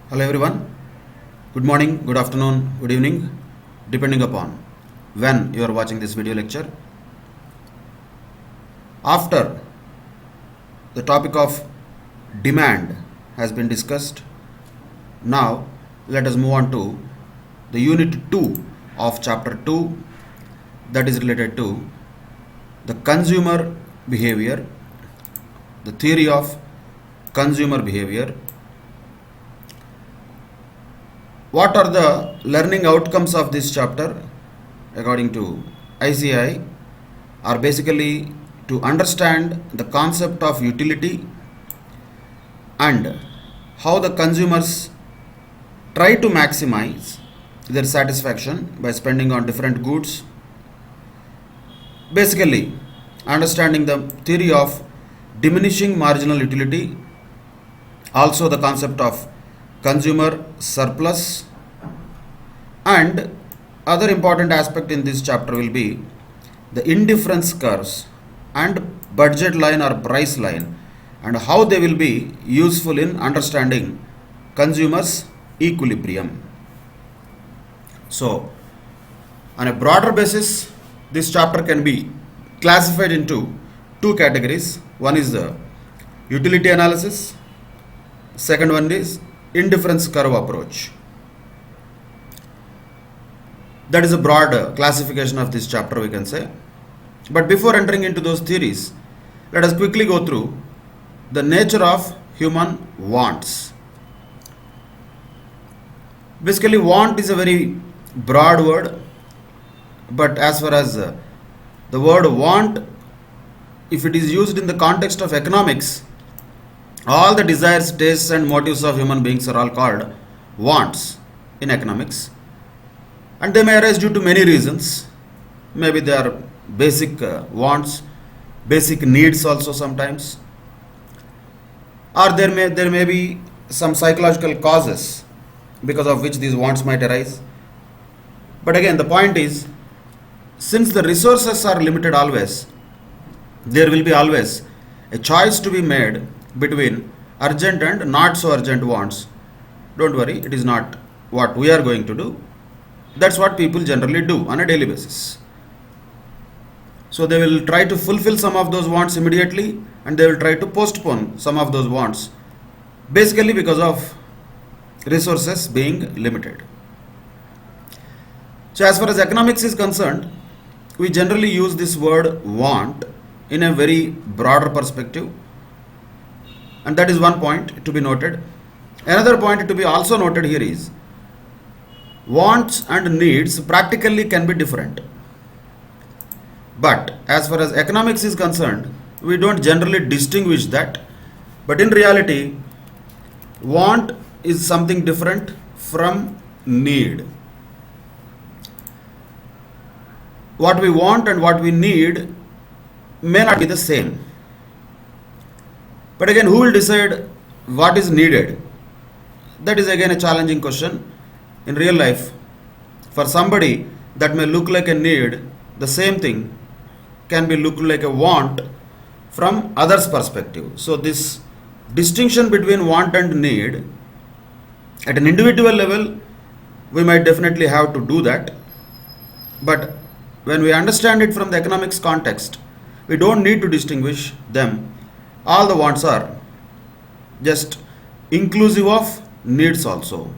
Hello everyone. Good morning, good afternoon, good evening, depending upon when you are watching this video lecture. After the topic of demand has been discussed, now let us move on to the unit 2 of chapter 2, that is related to the consumer behavior, the theory of consumer behavior. What are the learning outcomes of this chapter according to ICI are basically to understand the concept of utility and how the consumers try to maximize their satisfaction by spending on different goods. Basically, understanding the theory of diminishing marginal utility, also the concept of consumer surplus, and other important aspect in this chapter will be the indifference curves and budget line or price line, and how they will be useful in understanding consumers equilibrium. So on a broader basis, this chapter can be classified into two categories. One is the utility analysis, second one is indifference curve approach. That is a broad classification of this chapter, we can say. But before entering into those theories, let us quickly go through the nature of human wants. Basically, want is a very broad word, but as far as the word want, if it is used in the context of economics, all the desires, tastes, and motives of human beings are all called wants in economics, and they may arise due to many reasons. Maybe they are basic wants, basic needs also sometimes, or there may be some psychological causes because of which these wants might arise. But again, the point is, since the resources are limited always, there will be always a choice to be made between urgent and not so urgent wants. Don't worry, it is not what we are going to do. That's what people generally do on a daily basis. So they will try to fulfill some of those wants immediately, and they will try to postpone some of those wants, basically because of resources being limited. So as far as economics is concerned, we generally use this word want in a very broader perspective, and that is one point to be noted. Another point to be also noted here is wants and needs practically can be different. But as far as economics is concerned, we don't generally distinguish that. But in reality, want is something different from need. What we want and what we need may not be the same. But again, who will decide what is needed? That is again a challenging question. In real life, for somebody that may look like a need, the same thing can be look like a want from others' perspective. So this distinction between want and need at an individual level, we might definitely have to do that. But when we understand it from the economics context, we don't need to distinguish them. All the wants are just inclusive of needs also.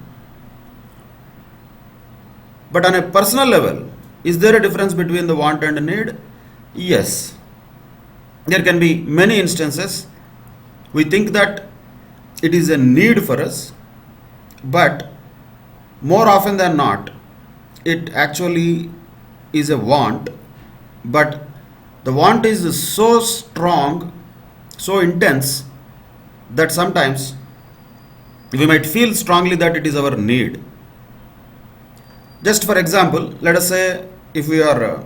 But on a personal level, is there a difference between the want and need? Yes. There can be many instances we think that it is a need for us, but more often than not, it actually is a want. But the want is so strong, so intense, that sometimes we might feel strongly that it is our need. Just for example, let us say if we are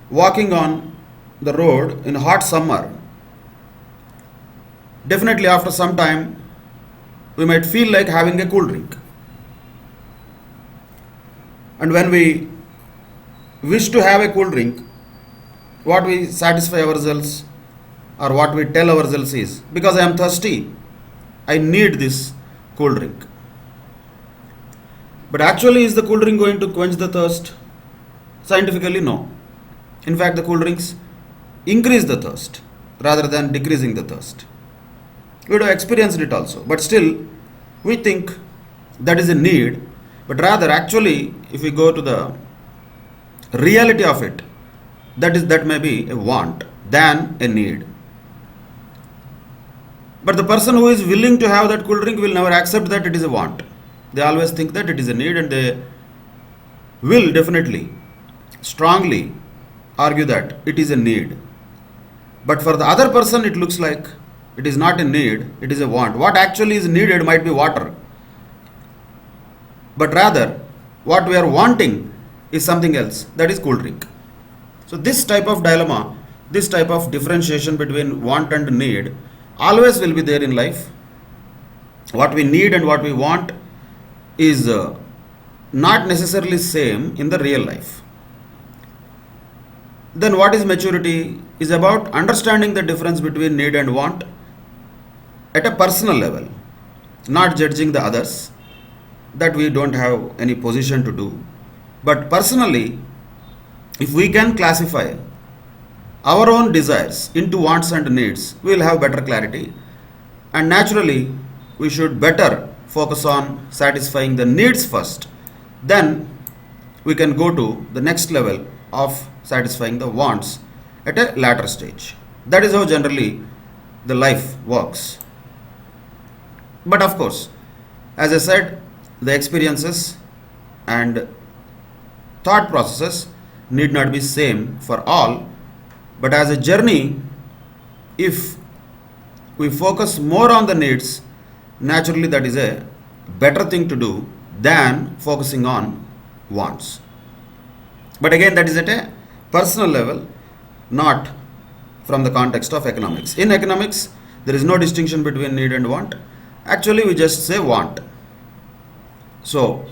walking on the road in hot summer, definitely after some time we might feel like having a cool drink. And when we wish to have a cool drink, what we satisfy ourselves or what we tell ourselves is, because I am thirsty, I need this cool drink. But actually, is the cool drink going to quench the thirst? Scientifically, no. In fact, the cool drinks increase the thirst rather than decreasing the thirst. We would have experienced it also, but still, we think that is a need, but rather, actually, if we go to the reality of it, that may be a want than a need. But the person who is willing to have that cool drink will never accept that it is a want. They always think that it is a need, and they will definitely, strongly argue that it is a need. But for the other person, it looks like it is not a need, it is a want. What actually is needed might be water. But rather, what we are wanting is something else, that is cool drink. So this type of dilemma, this type of differentiation between want and need always will be there in life. What we need and what we want is not necessarily same in the real life. Then what is maturity? Is about understanding the difference between need and want at a personal level, not judging the others, that we don't have any position to do. But personally, if we can classify our own desires into wants and needs, we will have better clarity. And naturally, we should better focus on satisfying the needs first. Then we can go to the next level of satisfying the wants at a later stage. That is how generally the life works. But of course, as I said, the experiences and thought processes need not be same for all, but as a journey, if we focus more on the needs, naturally that is a better thing to do than focusing on wants. But again, that is at a personal level, not from the context of economics. In economics, there is no distinction between need and want. Actually, we just say want. So,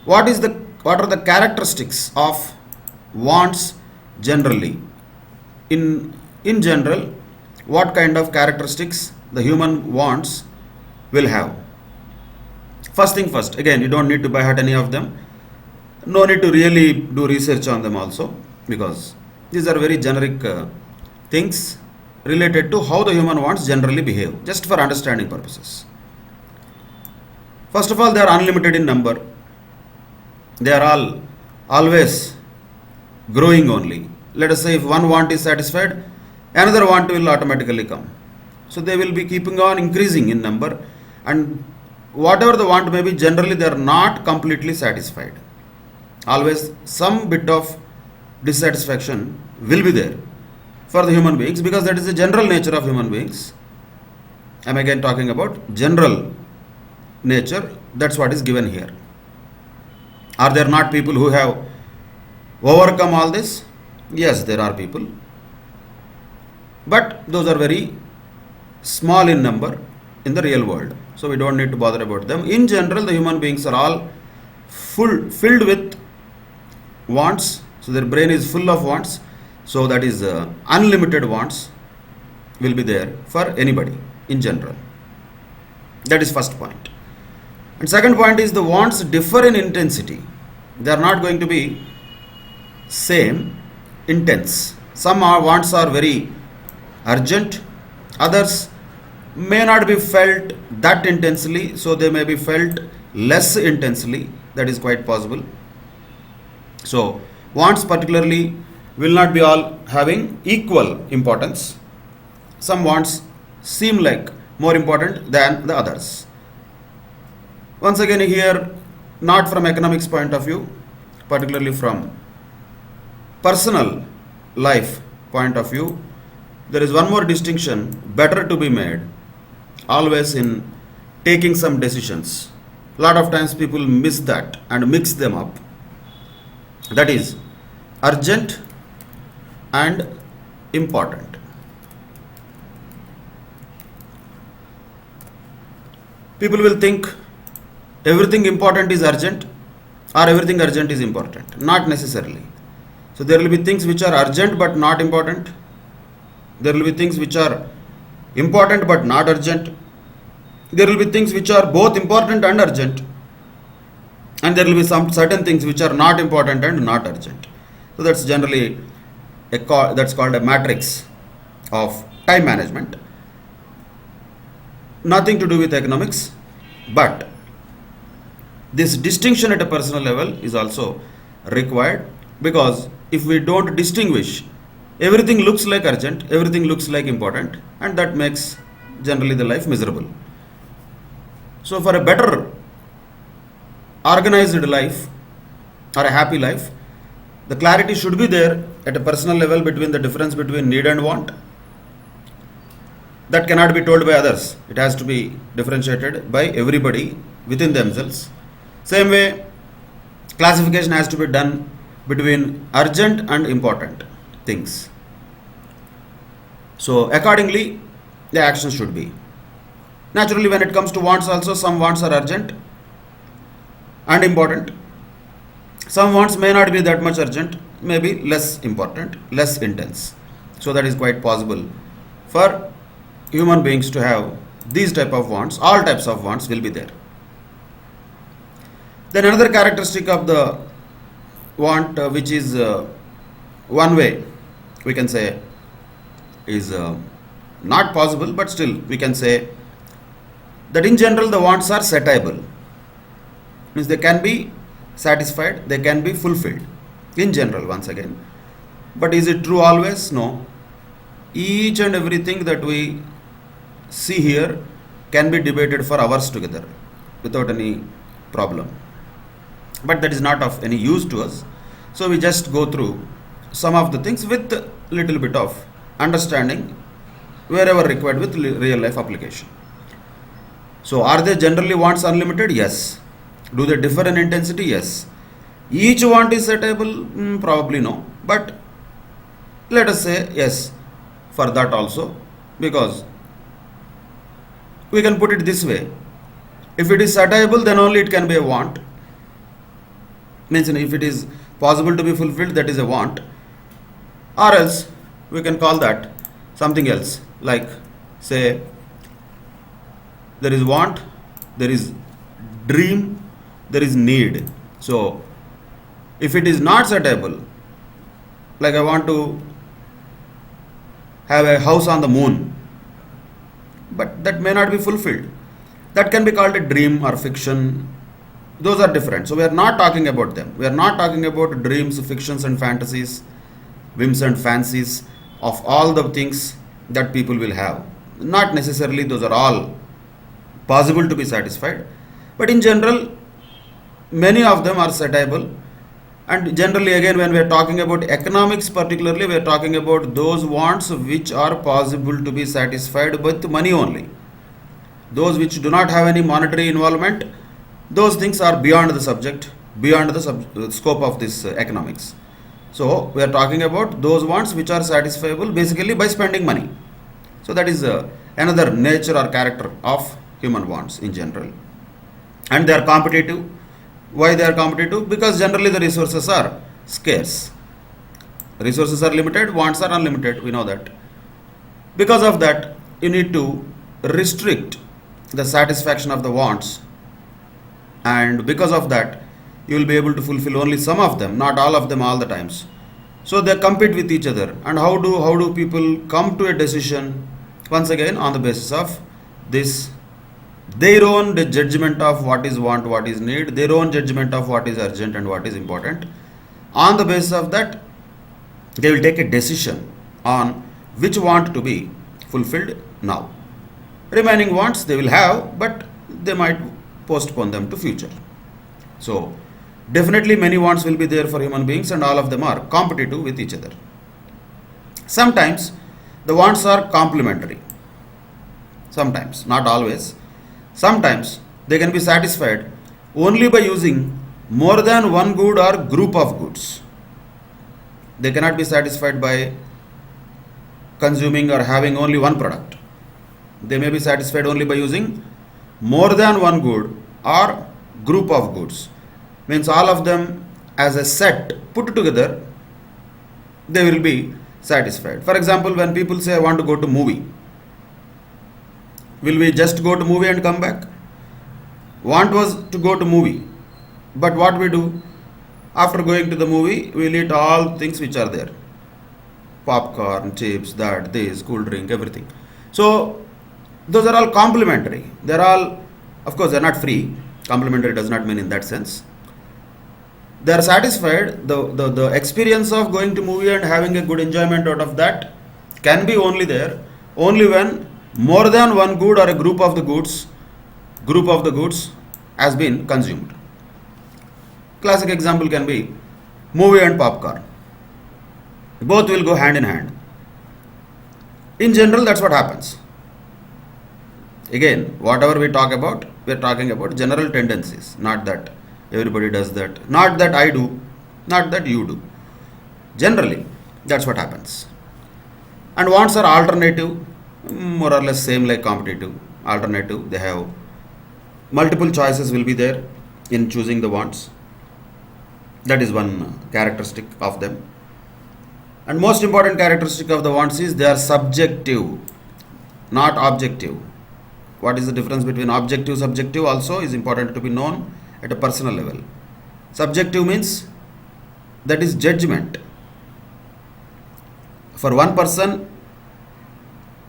what are the characteristics of wants generally? In general, what kind of characteristics the human wants will have? First thing first, again, you don't need to by heart any of them. No need to really do research on them also, because these are very generic things related to how the human wants generally behave, just for understanding purposes. First of all, they are unlimited in number. They are all always growing only. Let us say if one want is satisfied, another want will automatically come. So they will be keeping on increasing in number, and whatever the want may be, generally they are not completely satisfied. Always some bit of dissatisfaction will be there for the human beings, because that is the general nature of human beings. I am again talking about general nature. That's what is given here. Are there not people who have overcome all this? Yes, there are people, but those are very small in number in the real world, so we don't need to bother about them. In general, the human beings are all filled with wants, so their brain is full of wants, so that is unlimited wants will be there for anybody in general. That is first point. And second point is the wants differ in intensity. They are not going to be same intense. Some wants are very urgent, others may not be felt that intensely, so they may be felt less intensely. That is quite possible. So wants particularly will not be all having equal importance. Some wants seem like more important than the others. Once again here, not from economics point of view, particularly from personal life point of view, there is one more distinction better to be made always in taking some decisions. A lot of times people miss that and mix them up. That is urgent and important. People will think everything important is urgent or everything urgent is important. Not necessarily. So there will be things which are urgent but not important. There will be things which are important but not urgent. There will be things which are both important and urgent. and there will be some certain things which are not important and not urgent. So that's generally that's called a matrix of time management. Nothing to do with economics, but this distinction at a personal level is also required, because if we don't distinguish, everything looks like urgent, everything looks like important, and that makes generally the life miserable. So for a better organized life or a happy life, the clarity should be there at a personal level between the difference between need and want. That cannot be told by others. It has to be differentiated by everybody within themselves. Same way, classification has to be done between urgent and important things. So accordingly, the action should be. Naturally, when it comes to wants also, some wants are urgent and important. Some wants may not be that much urgent, may be less important, less intense. So that is quite possible for human beings to have these type of wants. All types of wants will be there. Then another characteristic of the want, which is one way we can say is not possible, but still we can say that in general the wants are satiable. Means they can be satisfied, they can be fulfilled in general, once again. But is it true always? No. Each and everything that we see here can be debated for hours together without any problem. But that is not of any use to us. So we just go through some of the things with little bit of understanding wherever required with real life application. So are they generally wants unlimited? Yes. Do they differ in intensity? Yes. Each want is satiable? Probably no. But let us say yes for that also, because we can put it this way. If it is satiable, then only it can be a want. Means if it is possible to be fulfilled, that is a want. Or else we can call that something else, like say there is want, there is dream, there is need. So if it is not satiable, like I want to have a house on the moon, but that may not be fulfilled, that can be called a dream or fiction. Those are different. So we are not talking about them. We are not talking about dreams, fictions and fantasies, whims and fancies of all the things that people will have. Not necessarily those are all possible to be satisfied, but in general many of them are satiable. And generally, again, when we are talking about economics particularly, we are talking about those wants which are possible to be satisfied with money only. Those which do not have any monetary involvement, those things are beyond the subject, beyond the scope of this economics. So we are talking about those wants which are satisfiable basically by spending money. So that is another nature or character of human wants in general. And they are competitive. Why they are competitive? Because generally the resources are scarce. Resources are limited, wants are unlimited, we know that. Because of that, you need to restrict the satisfaction of the wants, and because of that you will be able to fulfill only some of them, not all of them all the times. So they compete with each other. And how do people come to a decision? Once again, on the basis of this, their own judgment of what is want, what is need, their own judgment of what is urgent and what is important. On the basis of that, they will take a decision on which want to be fulfilled now. Remaining wants they will have, but they might postpone them to future. So definitely many wants will be there for human beings, and all of them are competitive with each other. Sometimes the wants are complementary. Sometimes, not always. Sometimes they can be satisfied only by using more than one good or group of goods. They cannot be satisfied by consuming or having only one product. They may be satisfied only by using more than one good or group of goods. Means all of them as a set put together, they will be satisfied. For example, when people say I want to go to movie, will we just go to movie and come back? Want was to go to movie. But what we do? After going to the movie, we'll eat all things which are there. Popcorn, chips, that, this, cool drink, everything. So those are all complementary. They're all, of course, they're not free. Complementary does not mean in that sense. They are satisfied. The experience of going to movie and having a good enjoyment out of that can be only there only when more than one good or a group of the goods has been consumed. Classic example can be movie and popcorn. Both will go hand in hand. In general, that's what happens. Again, whatever we talk about, we are talking about general tendencies, not that everybody does that, not that I do, not that you do. Generally, that's what happens. And wants are alternative, more or less same like competitive. Alternative, they have multiple choices will be there in choosing the wants. That is one characteristic of them. And most important characteristic of the wants is they are subjective, not objective. What is the difference between objective, subjective also is important to be known at a personal level. Subjective means that is judgment. For one person,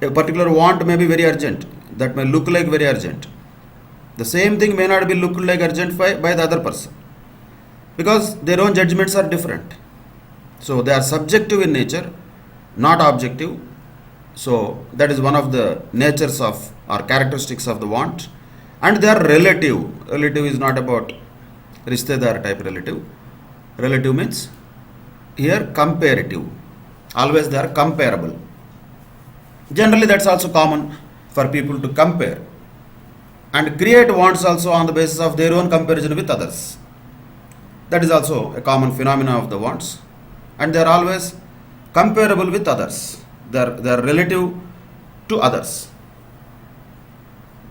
a particular want may be very urgent. That may look like very urgent. The same thing may not be looked like urgent by the other person, because their own judgments are different. So they are subjective in nature, not objective. So that is one of the natures of or characteristics of the want. And they are relative. Relative is not about rishtedar type relative. Relative means here comparative. Always they are comparable. Generally that's also common for people to compare and create wants also on the basis of their own comparison with others. That is also a common phenomena of the wants, and they are always comparable with others. They are relative to others.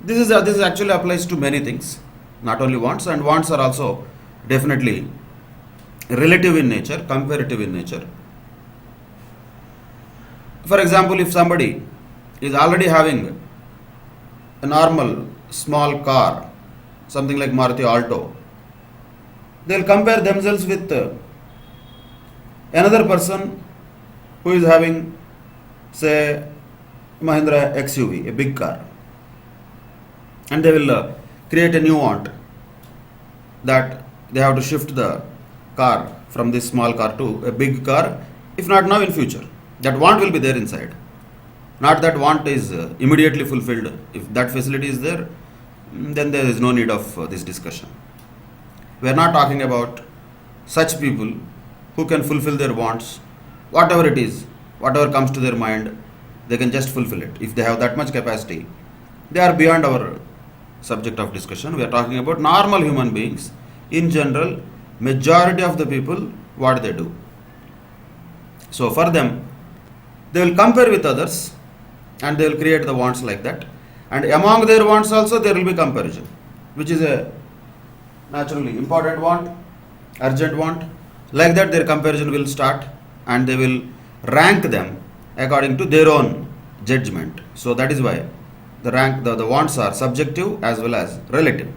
This actually applies to many things, not only wants, and wants are also definitely relative in nature, comparative in nature. For example, if somebody is already having a normal small car, something like Maruti Alto, they'll compare themselves with another person who is having, say, Mahindra XUV, a big car, and they will create a new want that they have to shift the car from this small car to a big car, if not now, in future. That want will be there inside. Not that want is immediately fulfilled. If that facility is there, then there is no need of this discussion. We are not talking about such people who can fulfill their wants, whatever it is, whatever comes to their mind, they can just fulfill it. If they have that much capacity, they are beyond our subject of discussion. We are talking about normal human beings. In general, majority of the people, what they do. So for them, they will compare with others and they will create the wants like that. And among their wants also there will be comparison, which is a naturally important want, urgent want. Like that their comparison will start and they will rank them according to their own judgment. So that is why the wants are subjective as well as relative.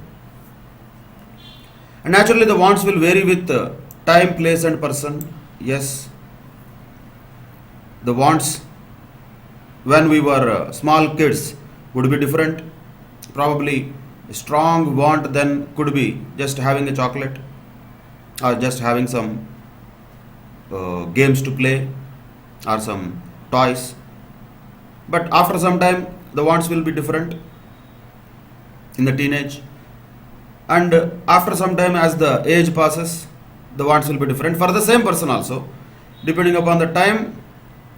And naturally the wants will vary with time, place and person. Yes, the wants when we were small kids would be different. Probably a strong want then could be just having a chocolate or just having some games to play or some toys. But after some time the wants will be different in the teenage, and after some time as the age passes the wants will be different for the same person also. Depending upon the time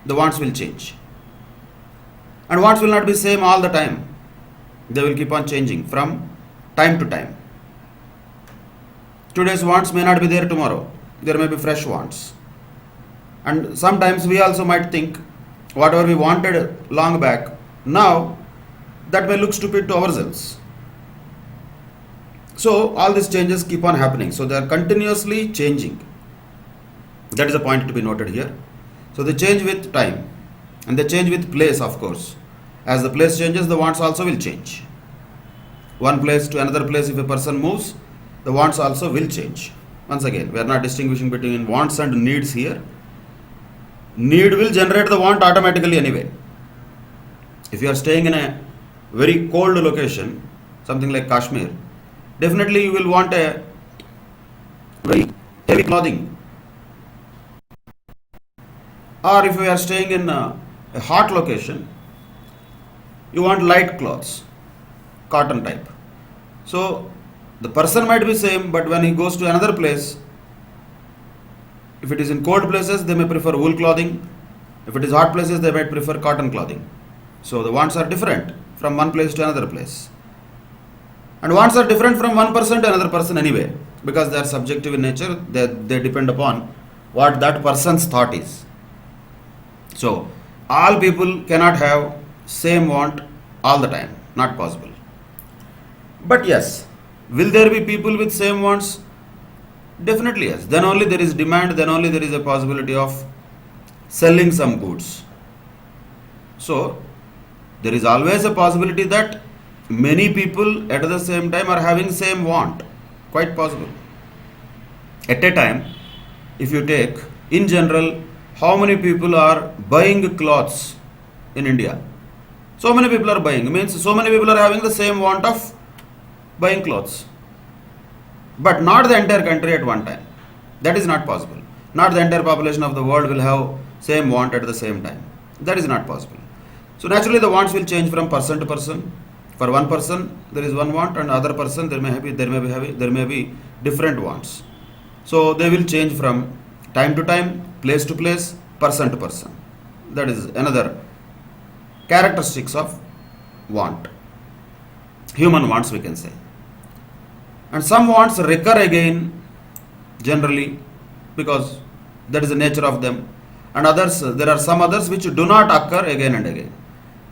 the wants will change, and wants will not be same all the time. They will keep on changing from time to time. Today's wants may not be there tomorrow. There may be fresh wants, and sometimes we also might think whatever we wanted long back, now that may look stupid to ourselves. So all these changes keep on happening, so they are continuously changing. That is a point to be noted here. So they change with time and they change with place, of course. As the place changes, the wants also will change. One place to another place, if a person moves, the wants also will change. Once again, we are not distinguishing between wants and needs here. Need will generate the want automatically anyway. If you are staying in a very cold location, something like Kashmir, definitely you will want a very heavy clothing. Or if you are staying in a hot location, you want light clothes, cotton type. So the person might be same, but when he goes to another place, if it is in cold places, they may prefer wool clothing. If it is hot places, they might prefer cotton clothing. So the wants are different from one place to another place. And wants are different from one person to another person anyway, because they are subjective in nature. They depend upon what that person's thought is. So all people cannot have same want all the time. Not possible. But yes, will there be people with same wants? Definitely yes. Then only there is demand, then only there is a possibility of selling some goods. So there is always a possibility that many people at the same time are having same want. Quite possible. At a time, if you take in general, how many people are buying clothes in India? So many people are buying. Means so many people are having the same want of buying clothes. But not the entire country at one time. That is not possible. Not the entire population of the world will have same want at the same time. That is not possible. So naturally the wants will change from person to person. For one person there is one want, and other person there may be different wants. So they will change from time to time, place to place, person to person. That is another characteristics of want. Human wants, we can say. And some wants recur again generally because that is the nature of them. And others, there are some others which do not occur again and again.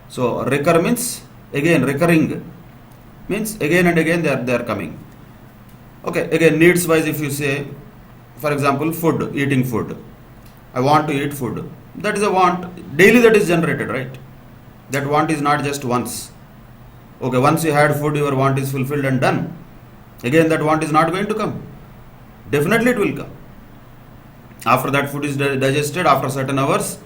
So recur means again, recurring means again and again they are coming. Okay, again needs wise, if you say, for example, food, eating food. I want to eat food. That is a want. Daily that is generated, right? That want is not just once. Okay, once you had food, your want is fulfilled and done. Again, that want is not going to come. Definitely it will come. After that food is digested, after certain hours,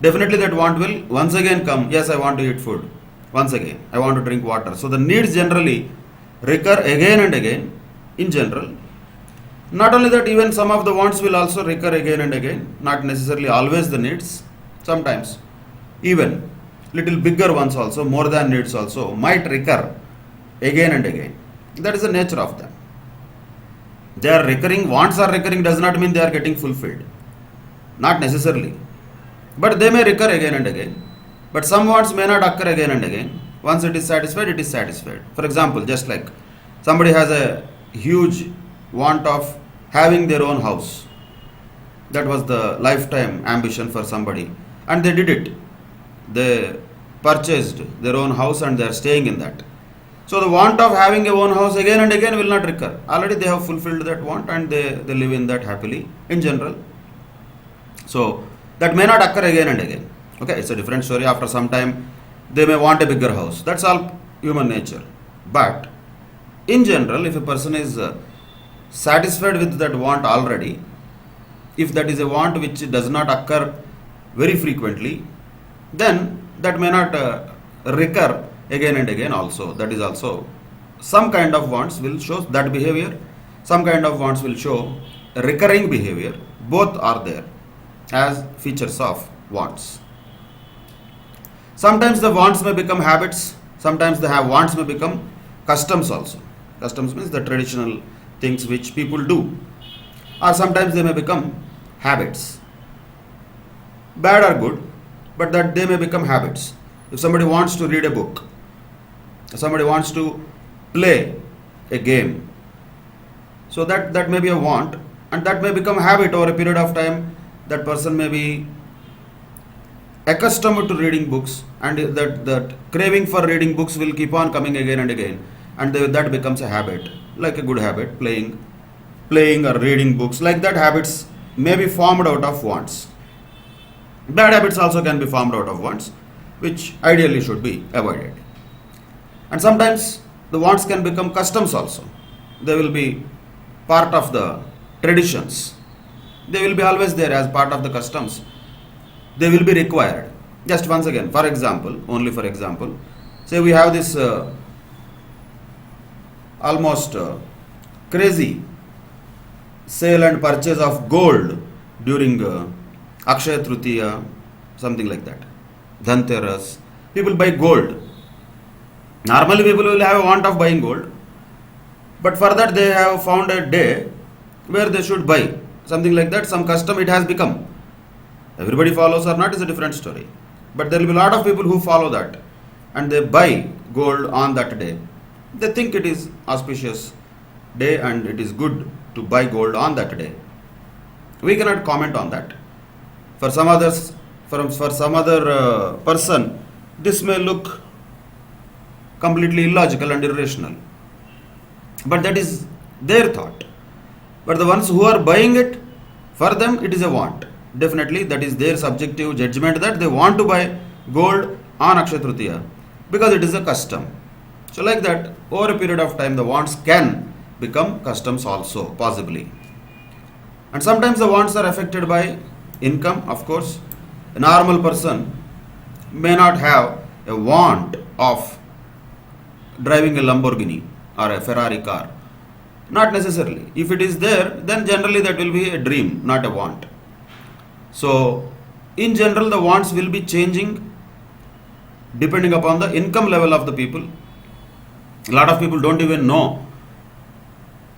definitely that want will once again come. Yes, I want to eat food. Once again, I want to drink water. So the needs generally recur again and again in general. Not only that, even some of the wants will also recur again and again. Not necessarily always the needs. Sometimes even little bigger ones also, more than needs also, might recur again and again. That is the nature of them. They are recurring, wants are recurring does not mean they are getting fulfilled. Not necessarily. But they may recur again and again. But some wants may not occur again and again. Once it is satisfied, it is satisfied. For example, just like somebody has a huge want of having their own house. That was the lifetime ambition for somebody. And they did it. They purchased their own house and they are staying in that. So the want of having a own house again and again will not recur. Already they have fulfilled that want and they live in that happily in general. So that may not occur again and again. Okay, it's a different story. After some time they may want a bigger house. That's all human nature. But in general, if a person is satisfied with that want already, if that is a want which does not occur very frequently, then that may not recur again and again also. That is also some kind of wants will show that behavior, some kind of wants will show recurring behavior. Both are there as features of wants. Sometimes the wants may become habits, sometimes the wants may become customs also. Customs means the traditional things which people do, or sometimes they may become habits. Bad or good, but that they may become habits. If somebody wants to read a book, if somebody wants to play a game, so that may be a want, and that may become a habit over a period of time. That person may be accustomed to reading books, and that craving for reading books will keep on coming again and again, and that becomes a habit, like a good habit, playing or reading books. Like that, habits may be formed out of wants. Bad habits also can be formed out of wants, which ideally should be avoided. And sometimes the wants can become customs also. They will be part of the traditions. They will be always there as part of the customs. They will be required. Just once again, for example, only for example, say we have this almost crazy sale and purchase of gold during Akshaya Tritiya, something like that. Dhanteras. People buy gold. Normally people will have a want of buying gold, but for that they have found a day where they should buy. Something like that, some custom it has become. Everybody follows or not is a different story. But there will be a lot of people who follow that and they buy gold on that day. They think it is auspicious day and it is good to buy gold on that day. We cannot comment on that. For some others, for some other person, this may look completely illogical and irrational. But that is their thought. But the ones who are buying it, for them it is a want. Definitely that is their subjective judgment that they want to buy gold on Akshaya Tritiya because it is a custom. So like that, over a period of time the wants can become customs also, possibly. And sometimes the wants are affected by income, of course. A normal person may not have a want of driving a Lamborghini or a Ferrari car. Not necessarily. If it is there, then generally that will be a dream, not a want. So, in general, the wants will be changing depending upon the income level of the people. A lot of people don't even know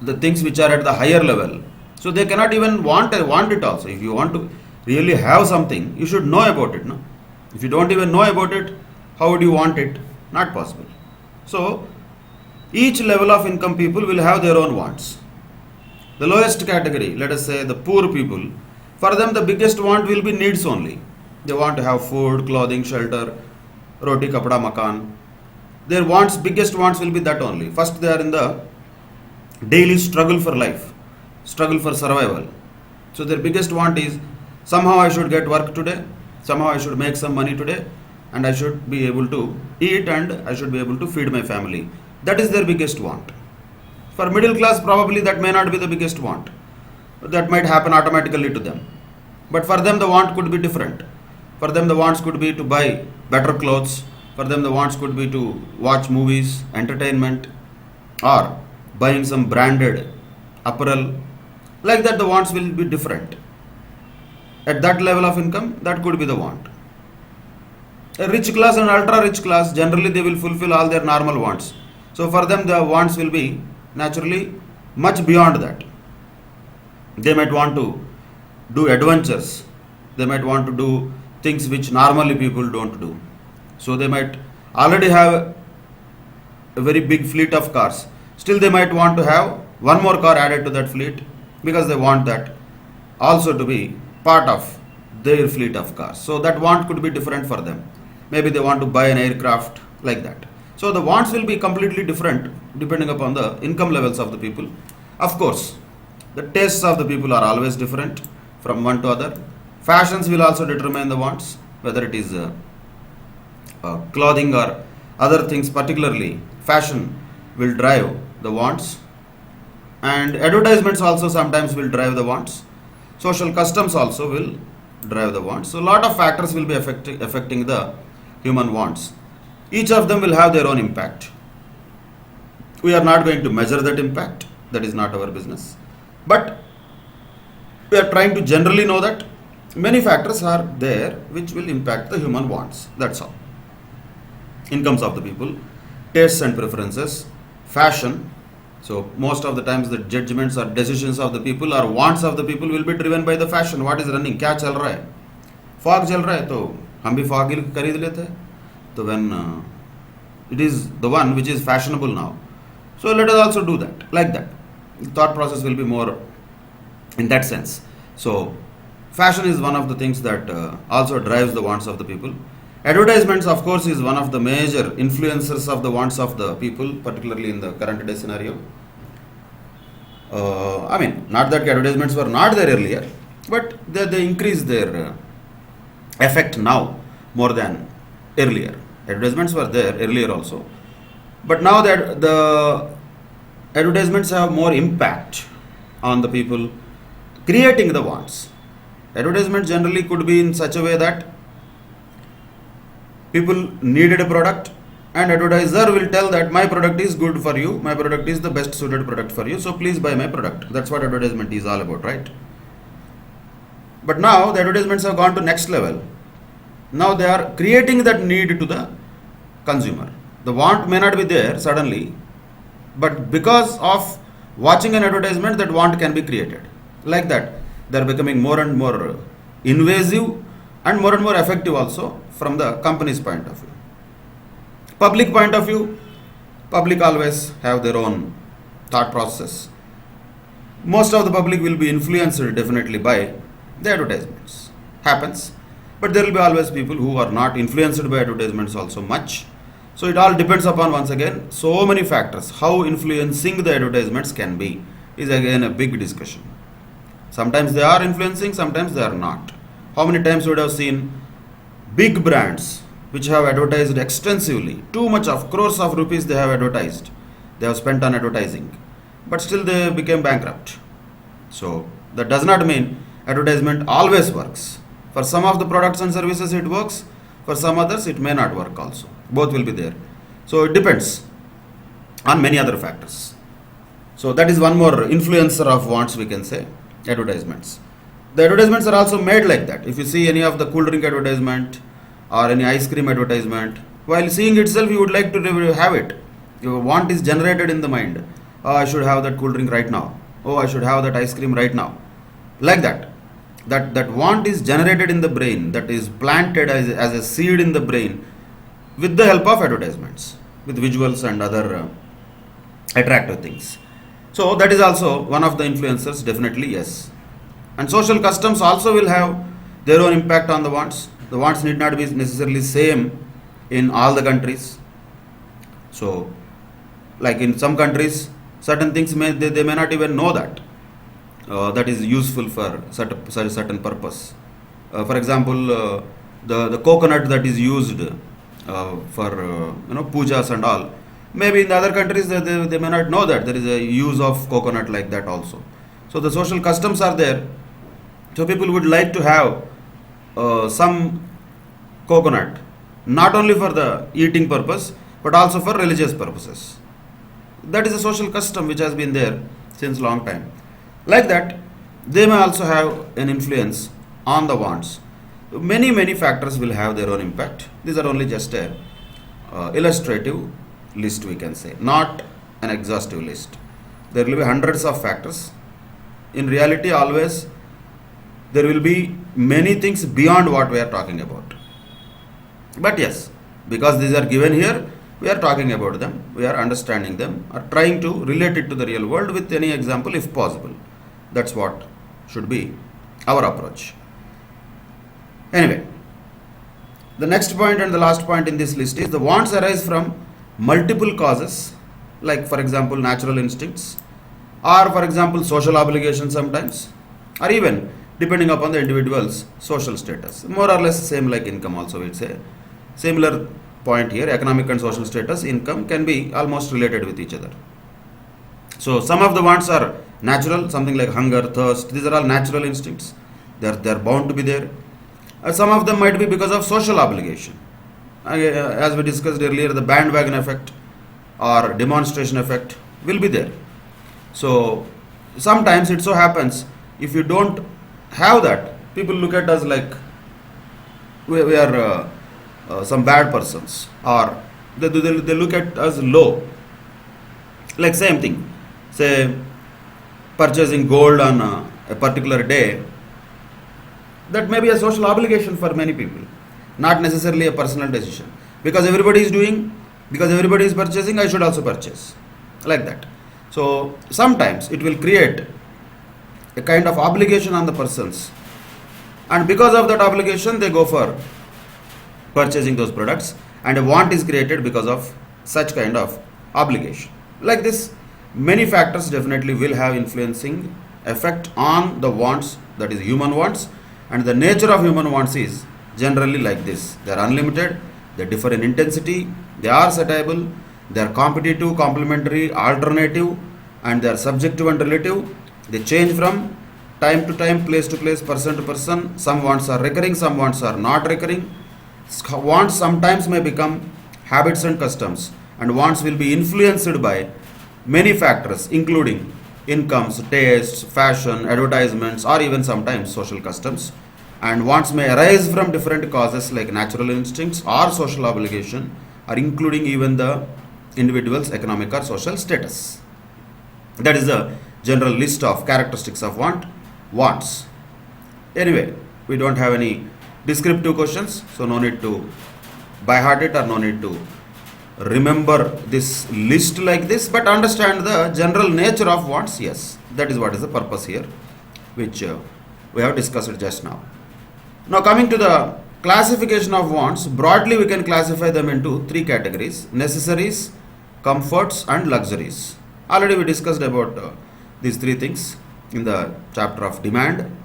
the things which are at the higher level. So, they cannot even want it also. If you want to really have something, you should know about it. No? If you don't even know about it, how would you want it? Not possible. So, each level of income people will have their own wants. The lowest category, let us say the poor people, for them the biggest want will be needs only. They want to have food, clothing, shelter, roti, kapda, makan. Their wants, biggest wants will be that only. First they are in the daily struggle for life, struggle for survival. So their biggest want is somehow I should get work today, somehow I should make some money today, and I should be able to eat and I should be able to feed my family. That is their biggest want. For middle class, probably that may not be the biggest want. That might happen automatically to them. But for them, the want could be different. For them, the wants could be to buy better clothes. For them, the wants could be to watch movies, entertainment, or buying some branded apparel. Like that, the wants will be different. At that level of income, that could be the want. A rich class and ultra rich class, generally they will fulfill all their normal wants. So for them the wants will be naturally much beyond that. They might want to do adventures. They might want to do things which normally people don't do. So they might already have a very big fleet of cars. Still they might want to have one more car added to that fleet because they want that also to be part of their fleet of cars. So that want could be different for them. Maybe they want to buy an aircraft like that. So the wants will be completely different depending upon the income levels of the people. Of course, the tastes of the people are always different from one to other. Fashions will also determine the wants, whether it is clothing or other things, particularly fashion will drive the wants. And advertisements also sometimes will drive the wants. Social customs also will drive the wants. So a lot of factors will be affecting the human wants. Each of them will have their own impact. We are not going to measure that impact. That is not our business. But we are trying to generally know that many factors are there which will impact the human wants. That's all. Incomes of the people, tastes and preferences, fashion. So most of the times the judgments or decisions of the people or wants of the people will be driven by the fashion. What is running? क्या चल रहा है? Fog चल रहा है तो हम भी fog ही खरीद लेते हैं. So when it is the one which is fashionable now, so let us also do that, like that. The thought process will be more in that sense. So fashion is one of the things that also drives the wants of the people. Advertisements, of course, is one of the major influencers of the wants of the people, particularly in the current day scenario. I mean, not that advertisements were not there earlier, but they increase their effect now more than earlier. Advertisements were there earlier also, but now that the advertisements have more impact on the people creating the wants. Advertisement generally could be in such a way that people needed a product and advertiser will tell that my product is good for you, my product is the best suited product for you, so please buy my product. That's what advertisement is all about, right? But now the advertisements have gone to next level. Now they are creating that need to the consumer. The want may not be there suddenly, but because of watching an advertisement, that want can be created. Like that, they are becoming more and more invasive and more effective also from the company's point of view. Public point of view, public always have their own thought process. Most of the public will be influenced definitely by the advertisements. Happens. But there will be always people who are not influenced by advertisements also much. So it all depends upon, once again, so many factors. How influencing the advertisements can be is again a big discussion. Sometimes they are influencing, sometimes they are not. How many times you would have seen big brands which have advertised extensively, too much of crores of rupees they have advertised, they have spent on advertising, but still they became bankrupt. So that does not mean advertisement always works. For some of the products and services it works, for some others it may not work also. Both will be there. So it depends on many other factors. So that is one more influencer of wants, we can say, advertisements. The advertisements are also made like that. If you see any of the cool drink advertisement or any ice cream advertisement, while seeing itself you would like to have it. Your want is generated in the mind. Oh, I should have that cool drink right now. Oh, I should have that ice cream right now. Like that. That want is generated in the brain, that is planted as a seed in the brain with the help of advertisements, with visuals and other attractive things. So that is also one of the influencers, definitely, yes. And social customs also will have their own impact on the wants. The wants need not be necessarily same in all the countries. So, like in some countries, certain things they may not even know that that is useful for certain purpose. For example, the coconut that is used for pujas and all. Maybe in the other countries they may not know that there is a use of coconut like that also. So the social customs are there. So people would like to have some coconut, not only for the eating purpose, but also for religious purposes. That is a social custom which has been there since long time. Like that, they may also have an influence on the wants. Many factors will have their own impact. These are only just a illustrative list, we can say, not an exhaustive list. There will be hundreds of factors. In reality, always there will be many things beyond what we are talking about. But yes, because these are given here, we are talking about them, we are understanding them, or trying to relate it to the real world with any example if possible. That's what should be our approach. Anyway, the next point and the last point in this list is the wants arise from multiple causes, like for example natural instincts, or for example social obligations sometimes, or even depending upon the individual's social status. More or less same like income also, we'd say. Similar point here, economic and social status, income can be almost related with each other. So some of the wants are natural, something like hunger, thirst, these are all natural instincts. They're bound to be there. Some of them might be because of social obligation. As we discussed earlier, the bandwagon effect or demonstration effect will be there. So sometimes it so happens, if you don't have that, people look at us like we are some bad persons, or they look at us low. Like same thing, say purchasing gold on a particular day, that may be a social obligation for many people, not necessarily a personal decision. Because everybody is doing, because everybody is purchasing, I should also purchase. Like that. So sometimes it will create a kind of obligation on the persons, and because of that obligation they go for purchasing those products, and a want is created because of such kind of obligation. Like this, many factors definitely will have influencing effect on the wants, that is human wants, and the nature of human wants is generally like this. They are unlimited, they differ in intensity, they are satiable, they are competitive, complementary, alternative, and they are subjective and relative. They change from time to time, place to place, person to person. Some wants are recurring, some wants are not recurring. Wants sometimes may become habits and customs, and wants will be influenced by many factors, including incomes, tastes, fashion, advertisements, or even sometimes social customs. And wants may arise from different causes like natural instincts or social obligation, or including even the individual's economic or social status. That is the general list of characteristics of wants. Anyway, we don't have any descriptive questions, so no need to by heart it or no need to remember this list like this, but understand the general nature of wants. Yes, that is what is the purpose here, which we have discussed just now. Now, coming to the classification of wants, broadly we can classify them into three categories: necessaries, comforts, and luxuries. Already we discussed about these three things in the chapter of demand,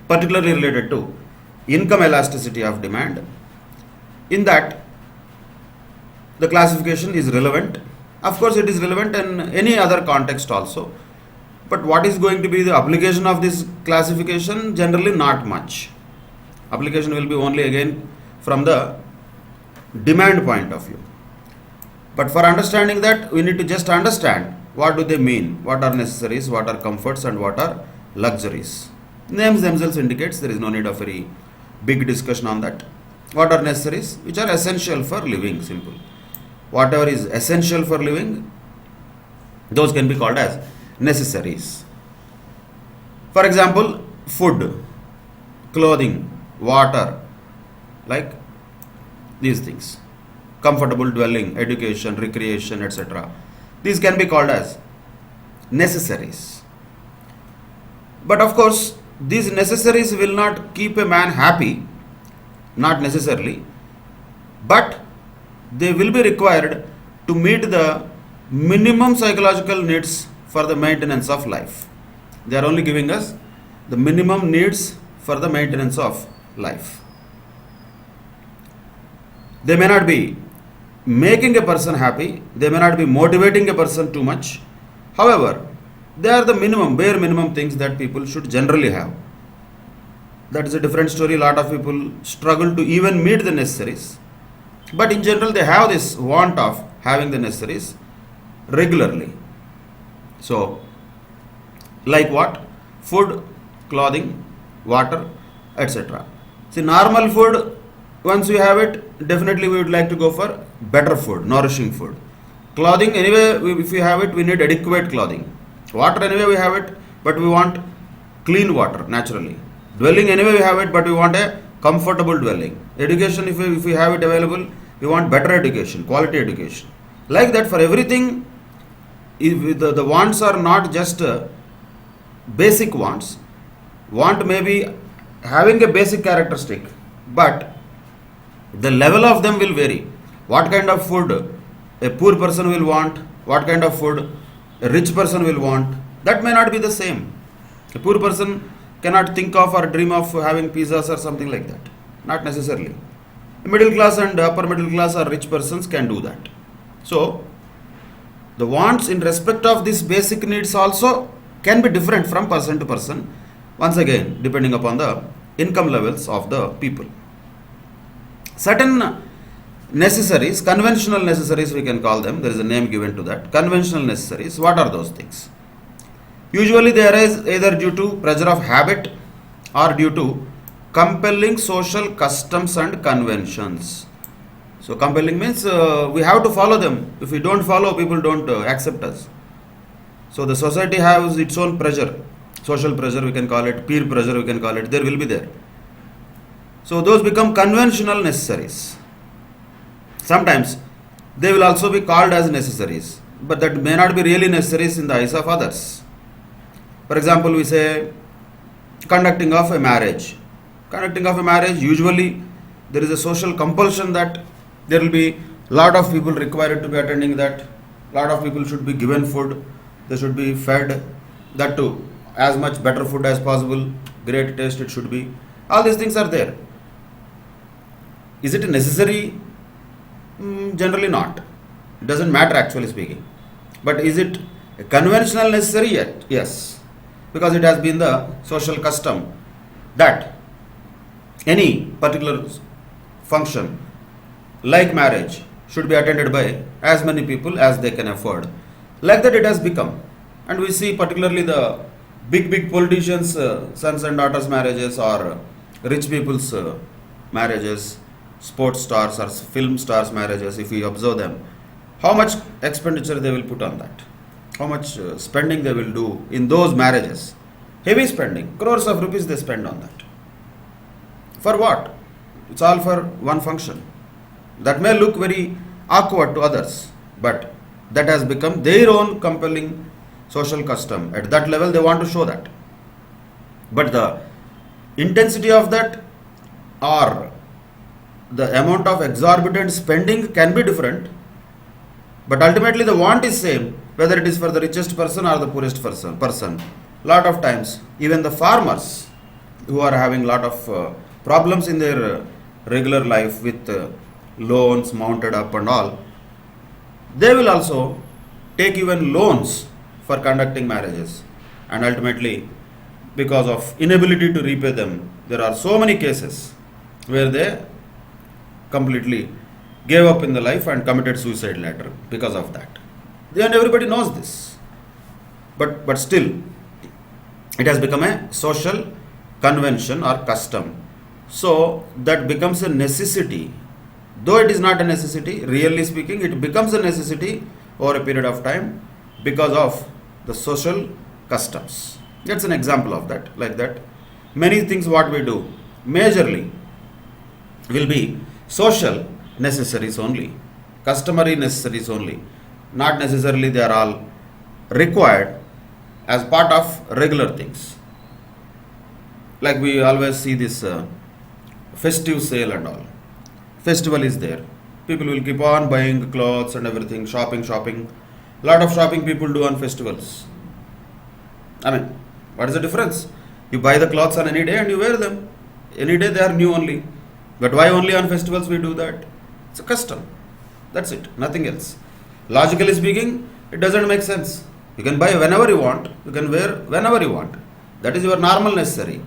particularly related to income elasticity of demand. In that, the classification is relevant. Of course, it is relevant in any other context also. But what is going to be the application of this classification? Generally, not much. Application will be only again from the demand point of view. But for understanding that, we need to just understand what do they mean, what are necessaries, what are comforts, and what are luxuries. Names themselves indicates there is no need of very big discussion on that. What are necessaries? Which are essential for living, simple. Whatever is essential for living, those can be called as necessaries. For example, food, clothing, water, like these things. Comfortable dwelling, education, recreation, etc. These can be called as necessaries. But of course, these necessaries will not keep a man happy, not necessarily, but they will be required to meet the minimum psychological needs for the maintenance of life. They are only giving us the minimum needs for the maintenance of life. They may not be making a person happy, they may not be motivating a person too much. However, they are the minimum, bare minimum things that people should generally have. That is a different story. A lot of people struggle to even meet the necessaries. But in general, they have this want of having the necessaries regularly. So, like what? Food, clothing, water, etc. See, normal food, once we have it, definitely we would like to go for better food, nourishing food. Clothing, anyway, if we have it, we need adequate clothing. Water, anyway, we have it, but we want clean water, naturally. Dwelling, anyway, we have it, but we want a comfortable dwelling. Education, if we have it available, we want better education, quality education. Like that, for everything, if the wants are not just basic wants. Want may be having a basic characteristic, but the level of them will vary. What kind of food a poor person will want, what kind of food a rich person will want, that may not be the same. A poor person cannot think of or dream of having pizzas or something like that. Not necessarily. Middle class and upper middle class or rich persons can do that. So, the wants in respect of these basic needs also can be different from person to person. Once again, depending upon the income levels of the people. Certain necessaries, conventional necessaries we can call them, there is a name given to that. Conventional necessaries, what are those things? Usually they arise either due to pressure of habit or due to compelling social customs and conventions. So compelling means we have to follow them. If we don't follow, people don't accept us. So the society has its own pressure, social pressure we can call it, peer pressure we can call it, there will be there. So those become conventional necessaries. Sometimes they will also be called as necessaries, but that may not be really necessaries in the eyes of others. For example, we say conducting of a marriage. Conducting of a marriage, usually there is a social compulsion that there will be lot of people required to be attending that. Lot of people should be given food. They should be fed. That too, as much better food as possible. Great taste it should be. All these things are there. Is it necessary? Generally not. It doesn't matter actually speaking. But is it a conventional necessary yet? Yes. because it has been the social custom that any particular function like marriage should be attended by as many people as they can afford. Like that it has become. And we see particularly the big politicians, sons and daughters marriages, or rich people's marriages, sports stars or film stars marriages, if we observe them, how much expenditure they will put on that, how much spending they will do in those marriages. Heavy spending, crores of rupees they spend on that. For what? It's all for one function. That may look very awkward to others, but that has become their own compelling social custom. At that level, they want to show that. But the intensity of that or the amount of exorbitant spending can be different, but ultimately the want is same, whether it is for the richest person or the poorest person. Lot of times, even the farmers who are having lot of problems in their regular life with loans mounted up and all, they will also take even loans for conducting marriages, and ultimately because of inability to repay them, there are so many cases where they completely gave up in the life and committed suicide later because of that. And everybody knows this, but still it has become a social convention or custom. So that becomes a necessity. Though it is not a necessity, really speaking, it becomes a necessity over a period of time because of the social customs. That's an example of that. Like that, many things what we do majorly will be social necessaries only, customary necessaries only. Not necessarily they are all required as part of regular things. Like we always see this festive sale and all. Festival is there. People will keep on buying clothes and everything, shopping. Lot of shopping people do on festivals. I mean, what is the difference? You buy the clothes on any day and you wear them. Any day they are new only. But why only on festivals we do that? It's a custom. That's it. Nothing else. Logically speaking, it doesn't make sense. You can buy whenever you want. You can wear whenever you want. That is your normal necessary.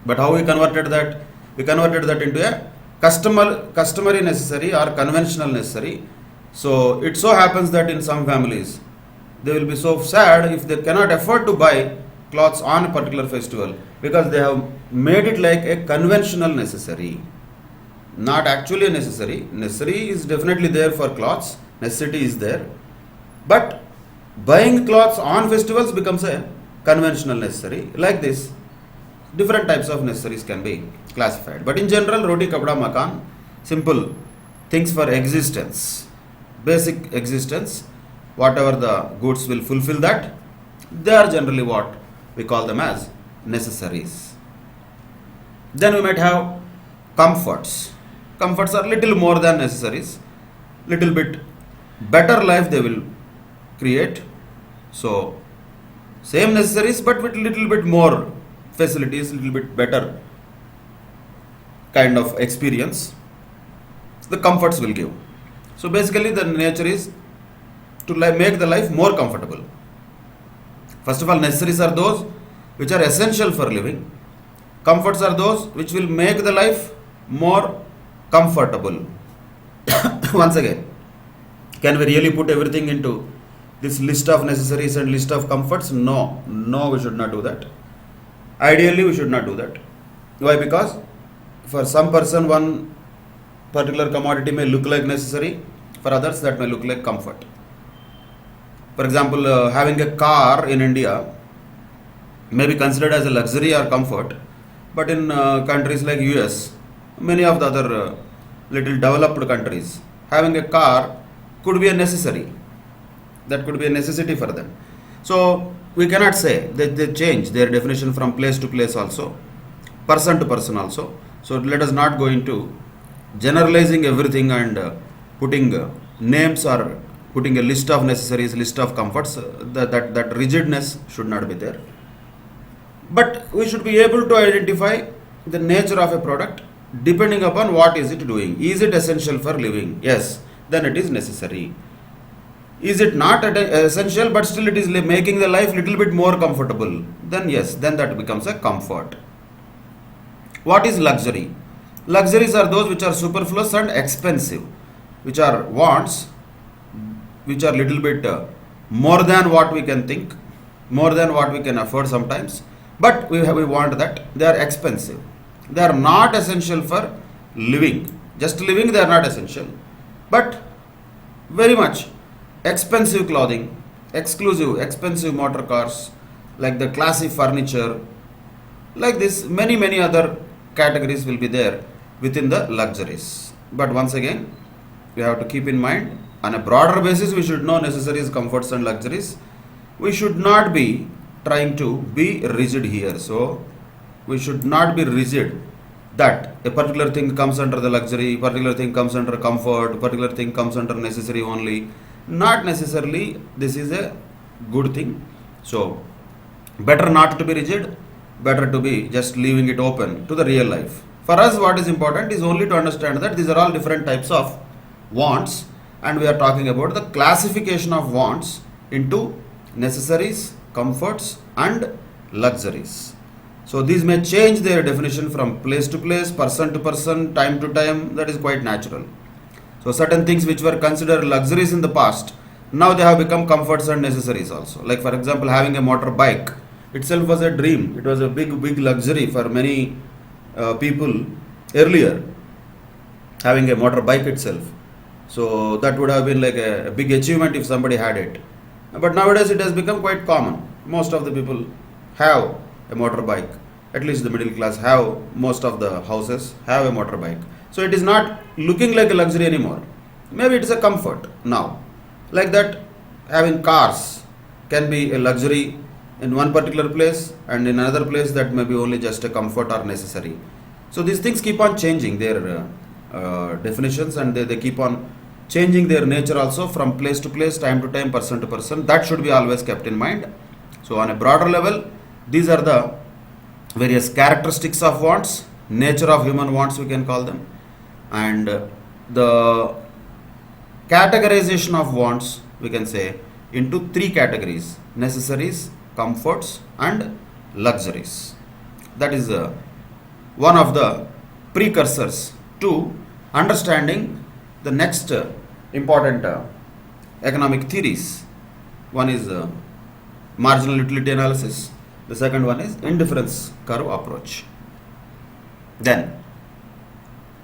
But how we converted that? We converted that into a customary necessary or conventional necessary. So it so happens that in some families, they will be so sad if they cannot afford to buy clothes on a particular festival because they have made it like a conventional necessary. Not actually a necessary. Necessary is definitely there for clothes. Necessity is there. But buying clothes on festivals becomes a conventional necessary. Like this, different types of necessaries can be classified. But in general, roti, kapda, makan, simple things for existence, basic existence, whatever the goods will fulfill that, they are generally what we call them as necessaries. Then we might have comforts. Comforts are little more than necessaries, little bit better life they will create. So same necessaries but with little bit more facilities, little bit better kind of experience the comforts will give. So basically the nature is to make the life more comfortable. First of all, necessaries are those which are essential for living. Comforts are those which will make the life more comfortable. Once again, can we really put everything into this list of necessaries and list of comforts? No, we should not do that. Ideally, we should not do that. Why? Because for some person, one particular commodity may look like necessary, for others that may look like comfort. For example, having a car in India may be considered as a luxury or comfort, but in countries like US, many of the other little developed countries, having a car could be a necessary. That could be a necessity for them. So we cannot say that they change their definition from place to place also, person to person also. So let us not go into generalizing everything and putting names or putting a list of necessaries, list of comforts. That rigidness should not be there. But we should be able to identify the nature of a product depending upon what is it doing. Is it essential for living? Yes, then it is necessary. Is it not essential, but still it is making the life little bit more comfortable? Then yes, then that becomes a comfort. What is luxury? Luxuries are those which are superfluous and expensive, which are wants, which are little bit more than what we can think, more than what we can afford sometimes. But we want that. They are expensive. They are not essential for living. Just living, they are not essential. But very much expensive clothing, exclusive, expensive motor cars, like the classy furniture, like this, many other categories will be there within the luxuries. But once again, we have to keep in mind, on a broader basis, we should know necessaries, comforts, and luxuries. We should not be trying to be rigid here. So, we should not be rigid that a particular thing comes under the luxury, particular thing comes under comfort, particular thing comes under necessary only. Not necessarily this is a good thing. So, better not to be rigid, better to be just leaving it open to the real life. For us, what is important is only to understand that these are all different types of wants, and we are talking about the classification of wants into necessaries, comforts, and luxuries. So these may change their definition from place to place, person to person, time to time. That is quite natural. So certain things which were considered luxuries in the past, now they have become comforts and necessaries also. Like for example, having a motorbike itself was a dream. It was a big luxury for many people earlier, having a motorbike itself. So that would have been like a big achievement if somebody had it. But nowadays it has become quite common. Most of the people have a motorbike. At least the middle class have, most of the houses have a motorbike. So it is not looking like a luxury anymore. Maybe it is a comfort now. Like that, having cars can be a luxury in one particular place, and in another place that may be only just a comfort or necessary. So these things keep on changing their definitions, and they keep on changing their nature also from place to place, time to time, person to person. That should be always kept in mind. So on a broader level, these are the various characteristics of wants, nature of human wants we can call them, and the categorization of wants we can say into three categories: necessaries, comforts, and luxuries. That is one of the precursors to understanding the next important economic theories. One is marginal utility analysis. The second one is indifference curve approach. Then,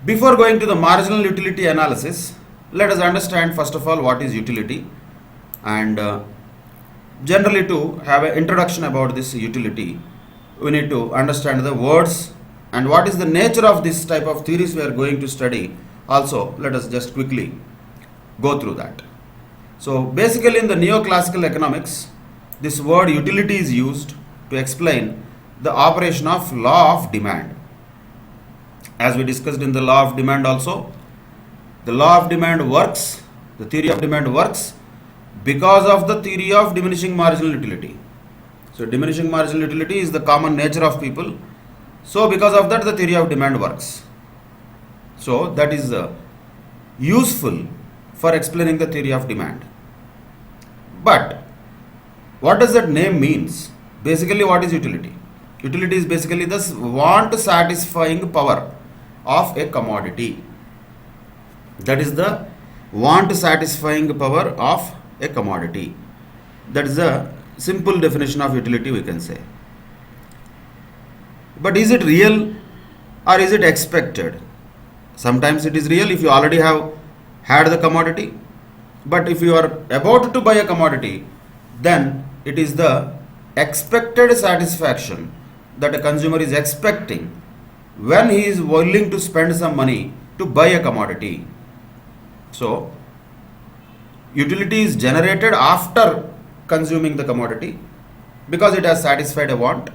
before going to the marginal utility analysis, let us understand first of all what is utility, and generally to have an introduction about this utility, we need to understand the words and what is the nature of this type of theories we are going to study. Also, let us just quickly go through that. So basically in the neoclassical economics, this word utility is used to explain the operation of law of demand. As we discussed in the law of demand also, the law of demand works, the theory of demand works because of the theory of diminishing marginal utility. So diminishing marginal utility is the common nature of people. So because of that, the theory of demand works. So that is useful for explaining the theory of demand. But what does that name means? Basically, what is utility? Utility is basically the want satisfying power of a commodity. That is the want satisfying power of a commodity. That is a simple definition of utility we can say. But is it real or is it expected? Sometimes it is real if you already have had the commodity. But if you are about to buy a commodity, then it is the expected satisfaction that a consumer is expecting when he is willing to spend some money to buy a commodity. So, utility is generated after consuming the commodity because it has satisfied a want.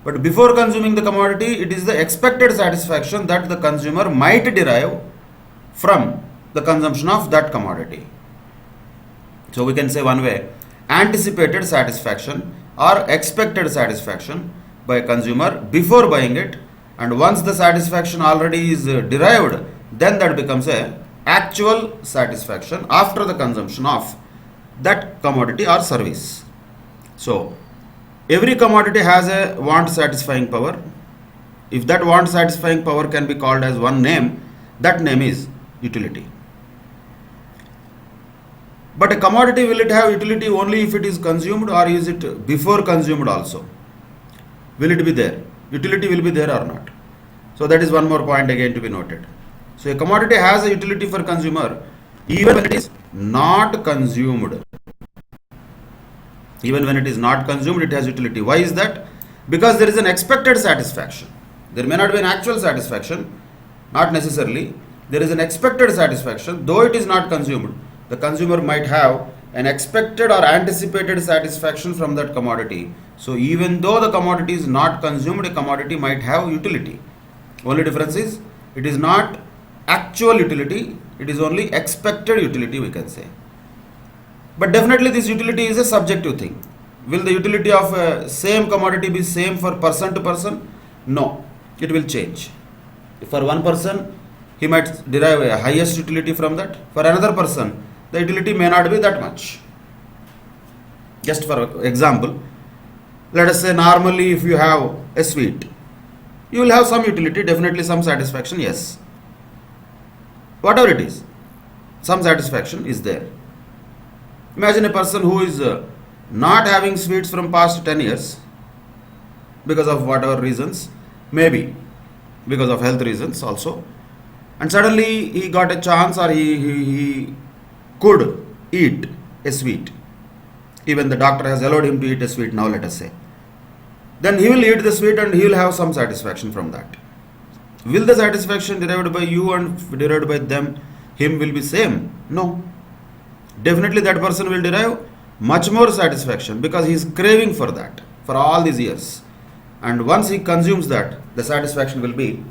But before consuming the commodity, it is the expected satisfaction that the consumer might derive from the consumption of that commodity. So we can say one way, anticipated satisfaction or expected satisfaction by a consumer before buying it, and once the satisfaction already is derived, then that becomes a actual satisfaction after the consumption of that commodity or service. So every commodity has a want satisfying power. If that want satisfying power can be called as one name, that name is utility. But a commodity, will it have utility only if it is consumed, or is it before consumed also? Will it be there? Utility will be there or not? So that is one more point again to be noted. So a commodity has a utility for consumer even when it is not consumed. Even when it is not consumed, it has utility. Why is that? Because there is an expected satisfaction. There may not be an actual satisfaction, not necessarily. There is an expected satisfaction, though it is not consumed. The consumer might have an expected or anticipated satisfaction from that commodity. So even though the commodity is not consumed, a commodity might have utility. Only difference is it is not actual utility, it is only expected utility, we can say. But definitely this utility is a subjective thing. Will the utility of a same commodity be same for person to person? No, it will change. For one person, he might derive a highest utility from that. For another person, the utility may not be that much. Just for example, let us say normally if you have a sweet, you will have some utility, definitely some satisfaction, yes. Whatever it is, some satisfaction is there. Imagine a person who is not having sweets from past 10 years because of whatever reasons, maybe because of health reasons also, and suddenly he got a chance, or he could eat a sweet. Even the doctor has allowed him to eat a sweet now, let us say. Then he will eat the sweet and he will have some satisfaction from that. Will the satisfaction derived by you and derived by them, him will be same? No. Definitely that person will derive much more satisfaction because he is craving for that for all these years. And once he consumes that, the satisfaction will be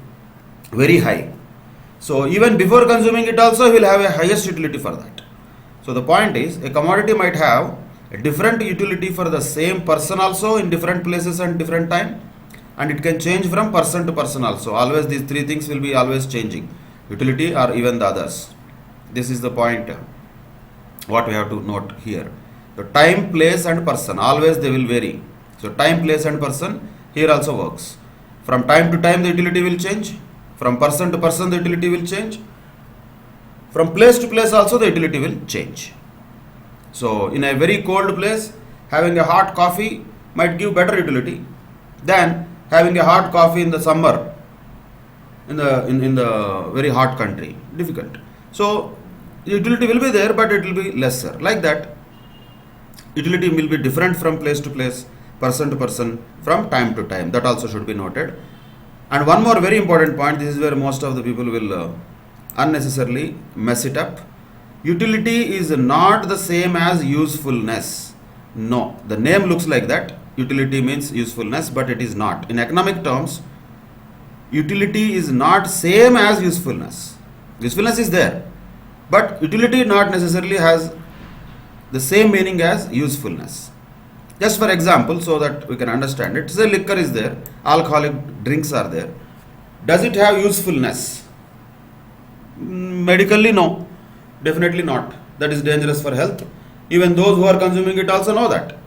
very high. So even before consuming it also, he will have a highest utility for that. So the point is, a commodity might have a different utility for the same person also in different places and different time, and it can change from person to person also. Always these three things will be always changing, utility or even the others. This is the point what we have to note here. So time, place and person, always they will vary. So time, place and person here also works. From time to time the utility will change. From person to person the utility will change. From place to place also the utility will change. So in a very cold place, having a hot coffee might give better utility than having a hot coffee in the summer in the very hot country. Difficult. So utility will be there, but it will be lesser. Like that, utility will be different from place to place, person to person, from time to time. That also should be noted. And one more very important point, this is where most of the people will unnecessarily mess it up. Utility is not the same as usefulness. No, the name looks like that. Utility means usefulness, but it is not. In economic terms, utility is not same as usefulness. Usefulness is there, but utility not necessarily has the same meaning as usefulness. Just for example, so that we can understand it, say liquor is there, alcoholic drinks are there. Does it have usefulness? Medically, no. Definitely not. That is dangerous for health. Even those who are consuming it also know that.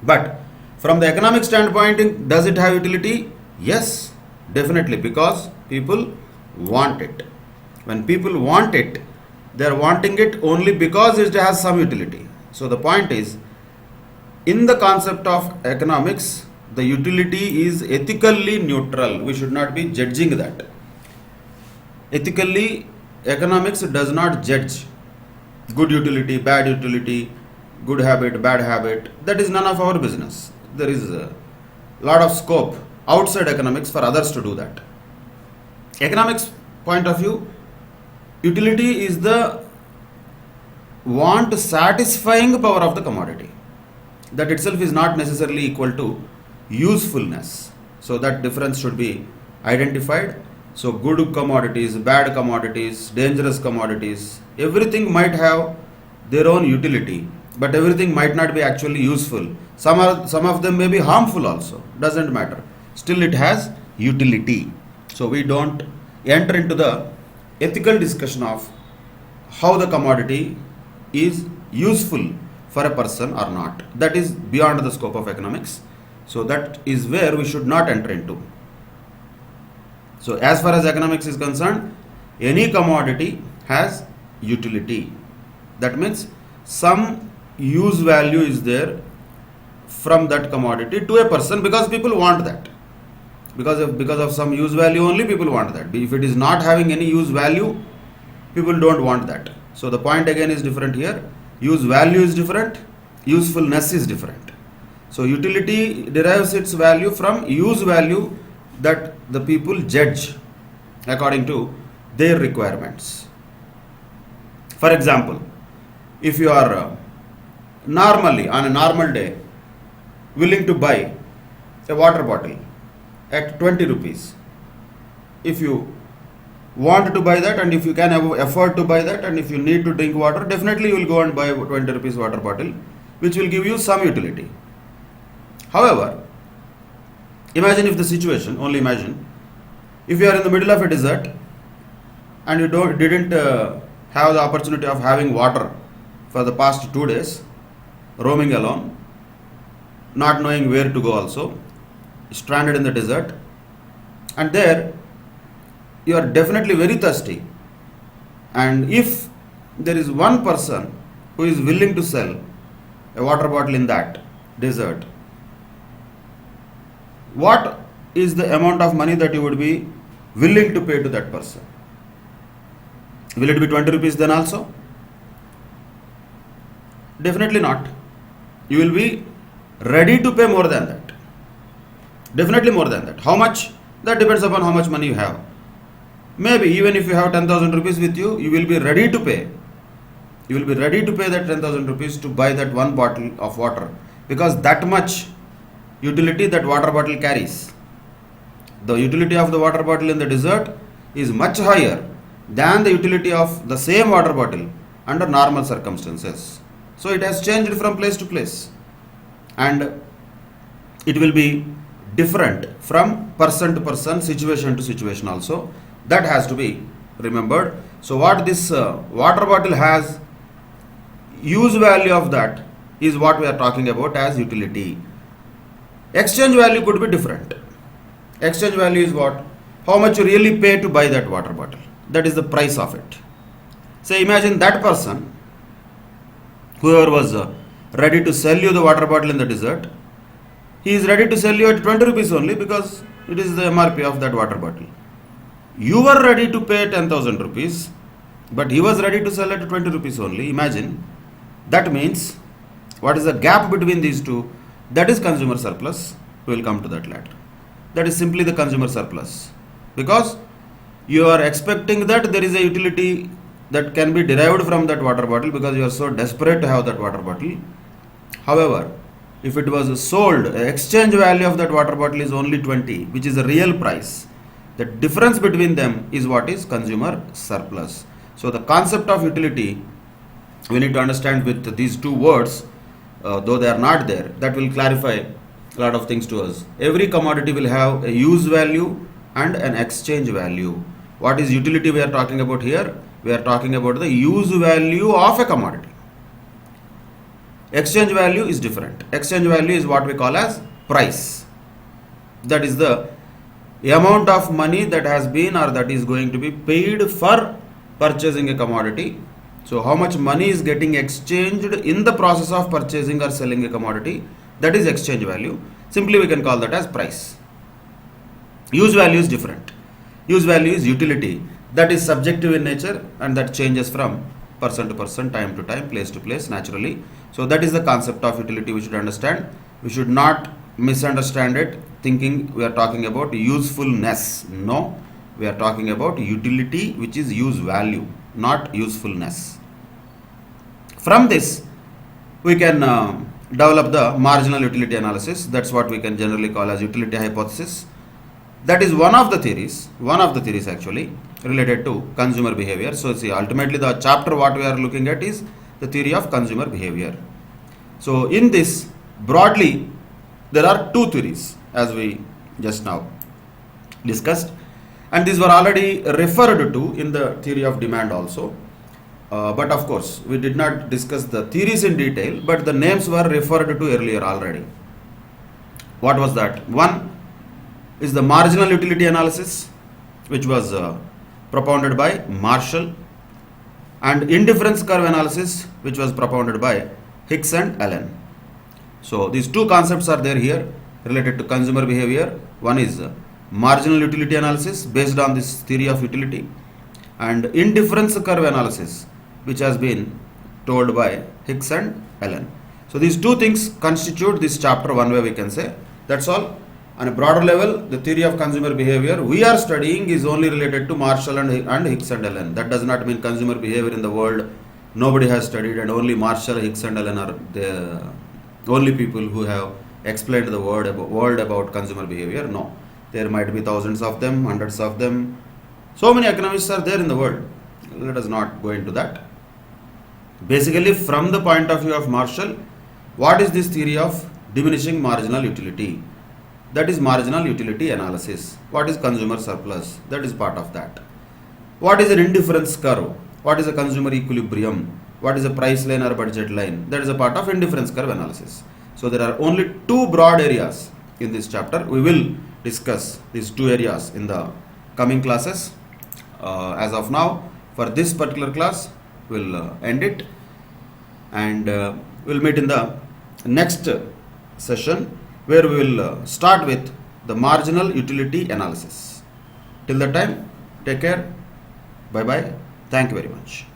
But from the economic standpoint, does it have utility? Yes, definitely, because people want it. When people want it, they are wanting it only because it has some utility. So the point is, in the concept of economics, the utility is ethically neutral. We should not be judging that. Ethically, economics does not judge good utility, good habit, bad habit. That is none of our business. There is a lot of scope outside economics for others to do that. Economics point of view, utility is the want satisfying power of the commodity. That itself is not necessarily equal to usefulness. So that difference should be identified. So good commodities, bad commodities, dangerous commodities, everything might have their own utility, but everything might not be actually useful. Some of them may be harmful also, doesn't matter. Still it has utility. So we don't enter into the ethical discussion of how the commodity is useful for a person or not. That is beyond the scope of economics. So that is where we should not enter into. So as far as economics is concerned, any commodity has utility. That means some use value is there from that commodity to a person because people want that. Because of some use value only people want that. If it is not having any use value, people don't want that. So the point again is different here. Use value is different, usefulness is different. So utility derives its value from use value that the people judge according to their requirements. For example, if you are normally on a normal day willing to buy a water bottle at 20 rupees, if you want to buy that and if you can afford to buy that and if you need to drink water, definitely you will go and buy a 20 rupees water bottle, which will give you some utility. However, imagine if the situation, only imagine, if you are in the middle of a desert and you didn't have the opportunity of having water for the past 2 days, roaming alone, not knowing where to go also, stranded in the desert, and there you are definitely very thirsty, and if there is one person who is willing to sell a water bottle in that desert, what is the amount of money that you would be willing to pay to that person? Will it be 20 rupees then also? Definitely not. You will be ready to pay more than that. Definitely more than that. How much? That depends upon how much money you have. Maybe even if you have 10,000 rupees with you, you will be ready to pay. You will be ready to pay that 10,000 rupees to buy that one bottle of water, because that much utility that water bottle carries. The utility of the water bottle in the desert is much higher than the utility of the same water bottle under normal circumstances. So it has changed from place to place, and it will be different from person to person, situation to situation also. That has to be remembered. So what this water bottle has, use value of that is what we are talking about as utility. Exchange value could be different. Exchange value is what? How much you really pay to buy that water bottle. That is the price of it. Say imagine that person, whoever was ready to sell you the water bottle in the desert, he is ready to sell you at 20 rupees only because it is the MRP of that water bottle. You were ready to pay 10,000 rupees, but he was ready to sell at 20 rupees only. Imagine. That means, what is the gap between these two? That is consumer surplus. We will come to that later. That is simply the consumer surplus. Because you are expecting that there is a utility that can be derived from that water bottle because you are so desperate to have that water bottle. However, if it was sold, the exchange value of that water bottle is only 20, which is the real price. The difference between them is what is consumer surplus. So the concept of utility, we need to understand with these two words, though they are not there, that will clarify a lot of things to us. Every commodity will have a use value and an exchange value. What is utility we are talking about here? We are talking about the use value of a commodity. Exchange value is different. Exchange value is what we call as price. That is the amount of money that has been or that is going to be paid for purchasing a commodity. So how much money is getting exchanged in the process of purchasing or selling a commodity, that is exchange value. Simply we can call that as price. Use value is different. Use value is utility. That is subjective in nature and that changes from person to person, time to time, place to place naturally. So that is the concept of utility we should understand. We should not misunderstand it thinking we are talking about usefulness. No, we are talking about utility, which is use value, not usefulness. From this we can develop the marginal utility analysis. That's what we can generally call as utility hypothesis. That is one of the theories actually related to consumer behavior. So see, ultimately the chapter what we are looking at is the theory of consumer behavior. So in this, broadly there are two theories as we just now discussed, and these were already referred to in the theory of demand also. But of course, we did not discuss the theories in detail, but the names were referred to earlier already. What was that? One is the marginal utility analysis, which was propounded by Marshall, and indifference curve analysis, which was propounded by Hicks and Allen. So these two concepts are there here related to consumer behavior. One is marginal utility analysis based on this theory of utility, and indifference curve analysis, which has been told by Hicks and Allen. So these two things constitute this chapter one way we can say. That's all. On a broader level, the theory of consumer behavior we are studying is only related to Marshall and Hicks and Allen. That does not mean consumer behavior in the world nobody has studied and only Marshall, Hicks and Allen are the only people who have explained the world about consumer behavior. No, there might be thousands of them, hundreds of them. So many economists are there in the world. Let us not go into that. Basically, from the point of view of Marshall, what is this theory of diminishing marginal utility? That is marginal utility analysis. What is consumer surplus? That is part of that. What is an indifference curve? What is a consumer equilibrium? What is a price line or budget line? That is a part of indifference curve analysis. So there are only two broad areas in this chapter. We will discuss these two areas in the coming classes. As of now, for this particular class, we'll end it, and we'll meet in the next session where we will start with the marginal utility analysis. Till that time, take care. Bye bye. Thank you very much.